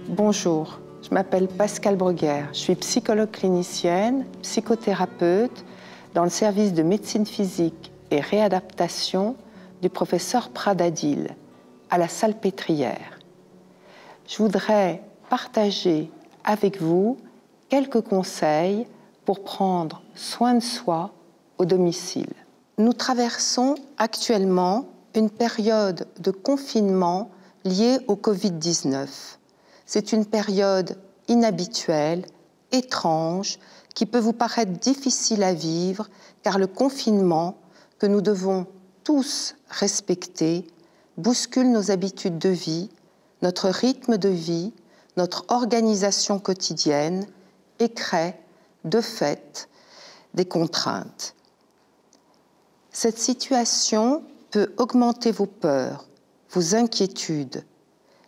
Bonjour, je m'appelle Pascale Bruguère, je suis psychologue clinicienne, psychothérapeute dans le service de médecine physique et réadaptation du professeur Pradadil à la Salpêtrière. Je voudrais partager avec vous quelques conseils pour prendre soin de soi au domicile. Nous traversons actuellement une période de confinement liée au Covid-19. C'est une période inhabituelle, étrange, qui peut vous paraître difficile à vivre, car le confinement, que nous devons tous respecter, bouscule nos habitudes de vie, notre rythme de vie, notre organisation quotidienne et crée, de fait, des contraintes. Cette situation peut augmenter vos peurs, vos inquiétudes.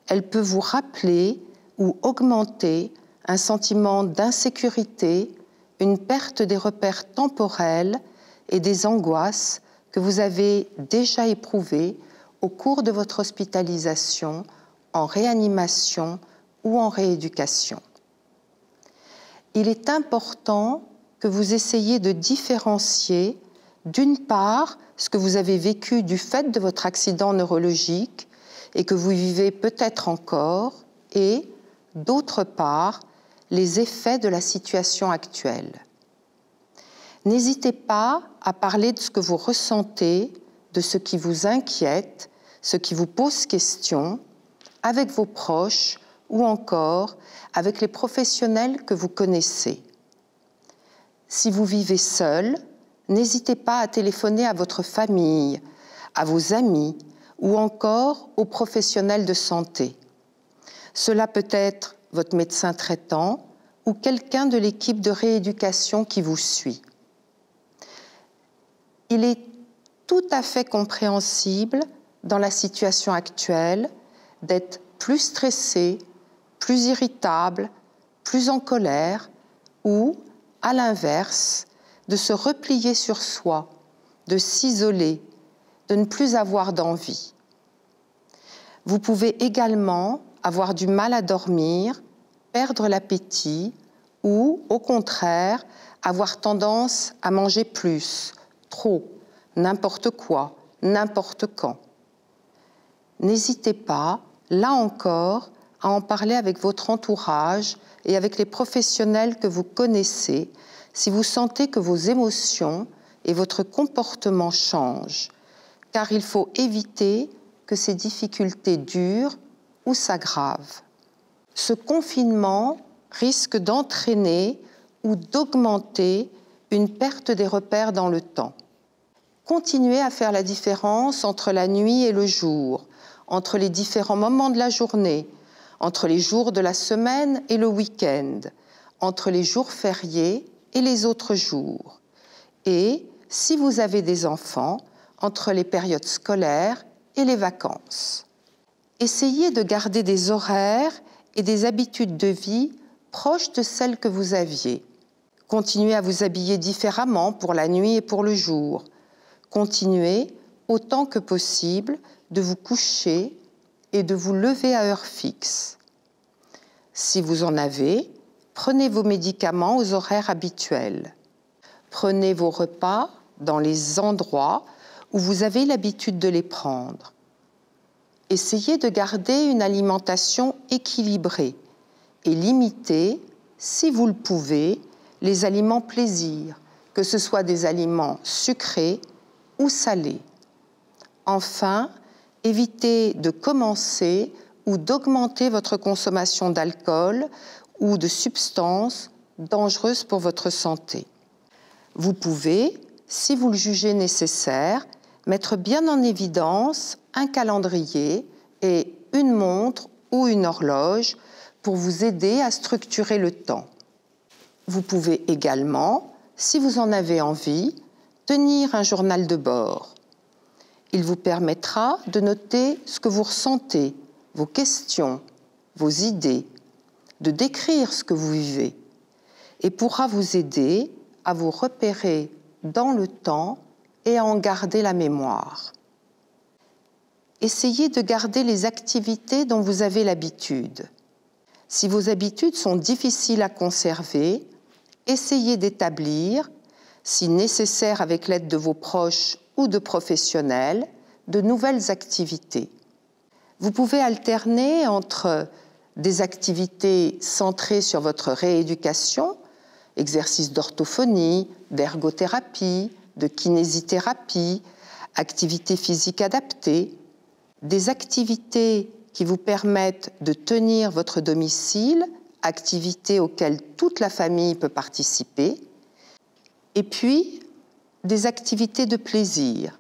Elle peut vous rappeler ou augmenter un sentiment d'insécurité, une perte des repères temporels et des angoisses que vous avez déjà éprouvées au cours de votre hospitalisation, en réanimation ou en rééducation. Il est important que vous essayiez de différencier, d'une part, ce que vous avez vécu du fait de votre accident neurologique et que vous vivez peut-être encore, et, d'autre part, les effets de la situation actuelle. N'hésitez pas à parler de ce que vous ressentez, de ce qui vous inquiète, ce qui vous pose question, avec vos proches ou encore avec les professionnels que vous connaissez. Si vous vivez seul, n'hésitez pas à téléphoner à votre famille, à vos amis ou encore aux professionnels de santé. Cela peut être votre médecin traitant ou quelqu'un de l'équipe de rééducation qui vous suit. Il est tout à fait compréhensible dans la situation actuelle d'être plus stressé, plus irritable, plus en colère ou, à l'inverse, de se replier sur soi, de s'isoler, de ne plus avoir d'envie. Vous pouvez également avoir du mal à dormir, perdre l'appétit ou, au contraire, avoir tendance à manger plus, trop, n'importe quoi, n'importe quand. N'hésitez pas, là encore, à en parler avec votre entourage et avec les professionnels que vous connaissez si vous sentez que vos émotions et votre comportement changent, car il faut éviter que ces difficultés durent ou s'aggravent. Ce confinement risque d'entraîner ou d'augmenter une perte des repères dans le temps. Continuez à faire la différence entre la nuit et le jour, entre les différents moments de la journée, entre les jours de la semaine et le week-end, entre les jours fériés et les autres jours. Et, si vous avez des enfants, entre les périodes scolaires et les vacances. Essayez de garder des horaires et des habitudes de vie proches de celles que vous aviez. Continuez à vous habiller différemment pour la nuit et pour le jour. Continuez, autant que possible, de vous coucher et de vous lever à heure fixe. Si vous en avez, prenez vos médicaments aux horaires habituels. Prenez vos repas dans les endroits où vous avez l'habitude de les prendre. Essayez de garder une alimentation équilibrée et limitez, si vous le pouvez, les aliments plaisir, que ce soit des aliments sucrés ou salés. Enfin, évitez de commencer ou d'augmenter votre consommation d'alcool ou de substances dangereuses pour votre santé. Vous pouvez, si vous le jugez nécessaire, mettre bien en évidence un calendrier et une montre ou une horloge pour vous aider à structurer le temps. Vous pouvez également, si vous en avez envie, tenir un journal de bord. Il vous permettra de noter ce que vous ressentez, vos questions, vos idées, de décrire ce que vous vivez et pourra vous aider à vous repérer dans le temps et à en garder la mémoire. Essayez de garder les activités dont vous avez l'habitude. Si vos habitudes sont difficiles à conserver, essayez d'établir, si nécessaire avec l'aide de vos proches ou de professionnels, de nouvelles activités. Vous pouvez alterner entre des activités centrées sur votre rééducation, exercices d'orthophonie, d'ergothérapie, de kinésithérapie, activités physiques adaptées, des activités qui vous permettent de tenir votre domicile, activités auxquelles toute la famille peut participer, et puis des activités de plaisir,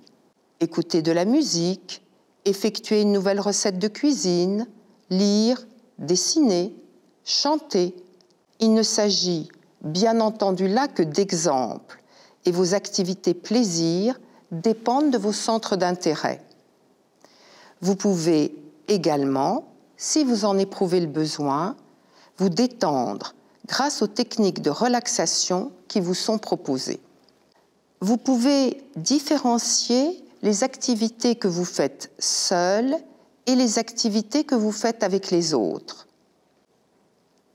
écouter de la musique, effectuer une nouvelle recette de cuisine, lire, dessiner, chanter. Il ne s'agit bien entendu là que d'exemples, et vos activités plaisir dépendent de vos centres d'intérêt. Vous pouvez également, si vous en éprouvez le besoin, vous détendre grâce aux techniques de relaxation qui vous sont proposées. Vous pouvez différencier les activités que vous faites seul et les activités que vous faites avec les autres.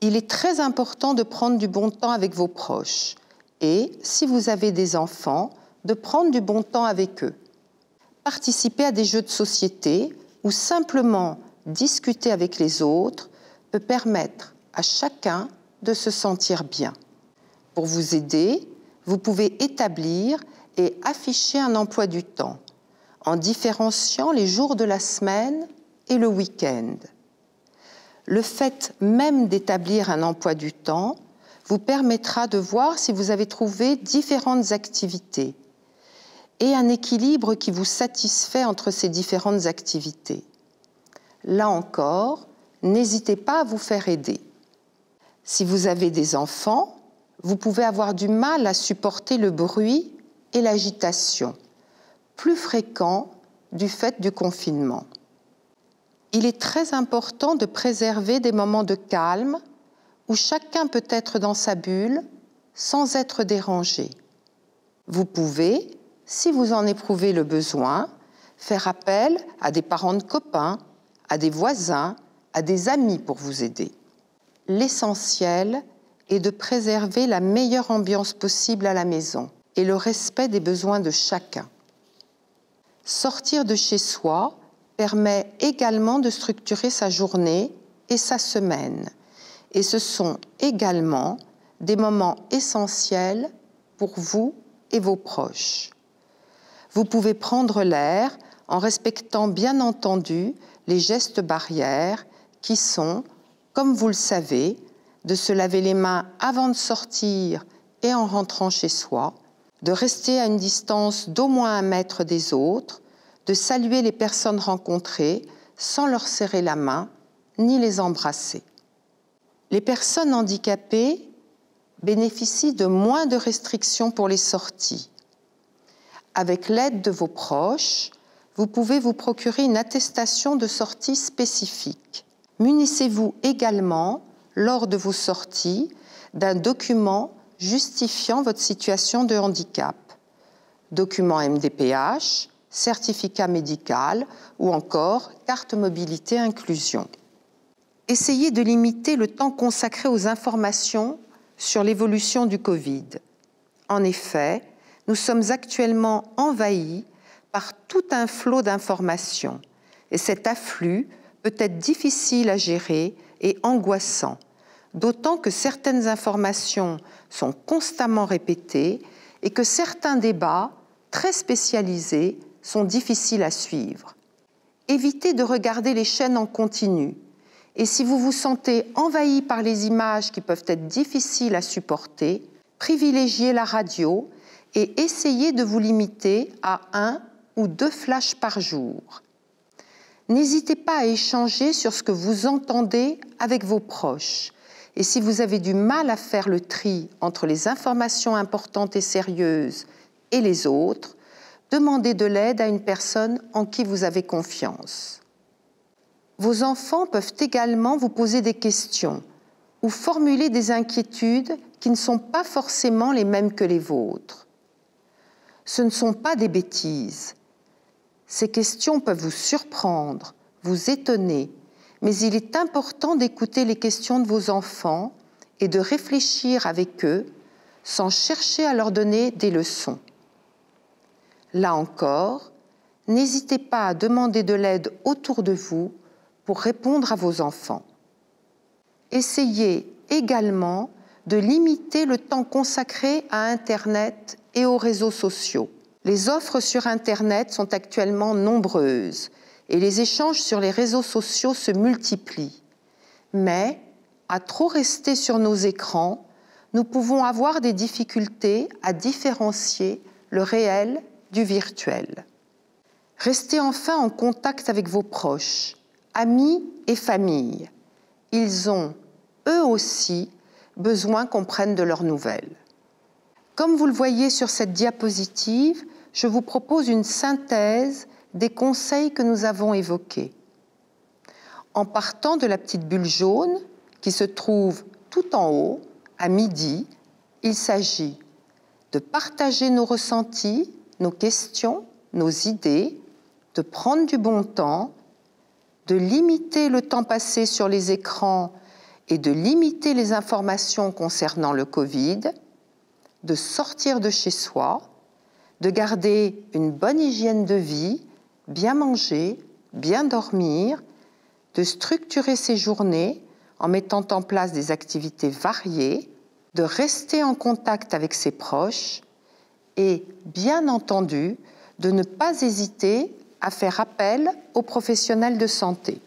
Il est très important de prendre du bon temps avec vos proches et, si vous avez des enfants, de prendre du bon temps avec eux. Participer à des jeux de société ou simplement discuter avec les autres peut permettre à chacun de se sentir bien. Pour vous aider, vous pouvez établir et afficher un emploi du temps en différenciant les jours de la semaine et le week-end. Le fait même d'établir un emploi du temps vous permettra de voir si vous avez trouvé différentes activités et un équilibre qui vous satisfait entre ces différentes activités. Là encore, n'hésitez pas à vous faire aider. Si vous avez des enfants, vous pouvez avoir du mal à supporter le bruit et l'agitation, plus fréquents du fait du confinement. Il est très important de préserver des moments de calme où chacun peut être dans sa bulle sans être dérangé. Vous pouvez, si vous en éprouvez le besoin, faire appel à des parents de copains, à des voisins, à des amis pour vous aider. L'essentiel est de préserver la meilleure ambiance possible à la maison et le respect des besoins de chacun. Sortir de chez soi permet également de structurer sa journée et sa semaine. Et ce sont également des moments essentiels pour vous et vos proches. Vous pouvez prendre l'air en respectant bien entendu les gestes barrières qui sont, comme vous le savez, de se laver les mains avant de sortir et en rentrant chez soi, de rester à une distance d'au moins 1 mètre des autres, de saluer les personnes rencontrées sans leur serrer la main ni les embrasser. Les personnes handicapées bénéficient de moins de restrictions pour les sorties. Avec l'aide de vos proches, vous pouvez vous procurer une attestation de sortie spécifique. Munissez-vous également, lors de vos sorties, d'un document justifiant votre situation de handicap. Document MDPH, certificat médical ou encore carte mobilité inclusion. Essayez de limiter le temps consacré aux informations sur l'évolution du Covid. En effet, nous sommes actuellement envahis par tout un flot d'informations et cet afflux peut être difficile à gérer et angoissant, d'autant que certaines informations sont constamment répétées et que certains débats très spécialisés sont difficiles à suivre. Évitez de regarder les chaînes en continu et si vous vous sentez envahi par les images qui peuvent être difficiles à supporter, privilégiez la radio et essayez de vous limiter à 1 ou 2 flashs par jour. N'hésitez pas à échanger sur ce que vous entendez avec vos proches. Et si vous avez du mal à faire le tri entre les informations importantes et sérieuses et les autres, demandez de l'aide à une personne en qui vous avez confiance. Vos enfants peuvent également vous poser des questions ou formuler des inquiétudes qui ne sont pas forcément les mêmes que les vôtres. Ce ne sont pas des bêtises. Ces questions peuvent vous surprendre, vous étonner, mais il est important d'écouter les questions de vos enfants et de réfléchir avec eux sans chercher à leur donner des leçons. Là encore, n'hésitez pas à demander de l'aide autour de vous pour répondre à vos enfants. Essayez également de limiter le temps consacré à Internet et aux réseaux sociaux. Les offres sur Internet sont actuellement nombreuses et les échanges sur les réseaux sociaux se multiplient. Mais, à trop rester sur nos écrans, nous pouvons avoir des difficultés à différencier le réel du virtuel. Restez enfin en contact avec vos proches, amis et famille. Ils ont, eux aussi, besoin qu'on prenne de leurs nouvelles. Comme vous le voyez sur cette diapositive, je vous propose une synthèse des conseils que nous avons évoqués. En partant de la petite bulle jaune qui se trouve tout en haut, à midi, il s'agit de partager nos ressentis, nos questions, nos idées, de prendre du bon temps, de limiter le temps passé sur les écrans et de limiter les informations concernant le Covid, de sortir de chez soi, de garder une bonne hygiène de vie, bien manger, bien dormir, de structurer ses journées en mettant en place des activités variées, de rester en contact avec ses proches et, bien entendu, de ne pas hésiter à faire appel aux professionnels de santé.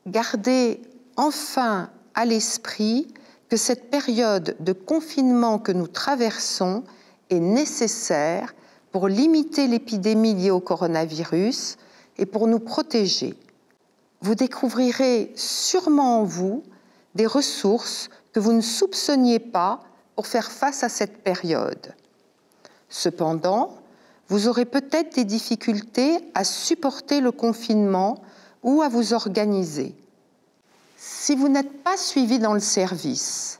Gardez enfin à l'esprit que cette période de confinement que nous traversons est nécessaire pour limiter l'épidémie liée au coronavirus et pour nous protéger. Vous découvrirez sûrement en vous des ressources que vous ne soupçonniez pas pour faire face à cette période. Cependant, vous aurez peut-être des difficultés à supporter le confinement ou à vous organiser. Si vous n'êtes pas suivi dans le service,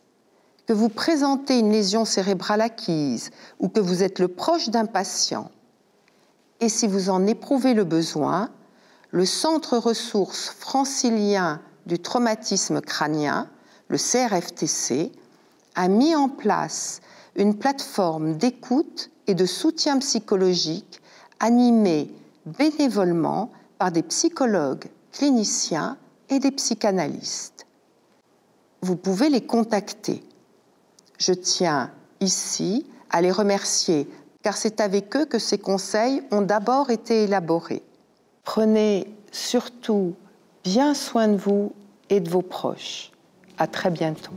que vous présentez une lésion cérébrale acquise ou que vous êtes le proche d'un patient, et si vous en éprouvez le besoin, le Centre ressources francilien du traumatisme crânien, le CRFTC, a mis en place une plateforme d'écoute et de soutien psychologique animée bénévolement par des psychologues, cliniciens et des psychanalystes. Vous pouvez les contacter. Je tiens ici à les remercier car c'est avec eux que ces conseils ont d'abord été élaborés. Prenez surtout bien soin de vous et de vos proches. À très bientôt.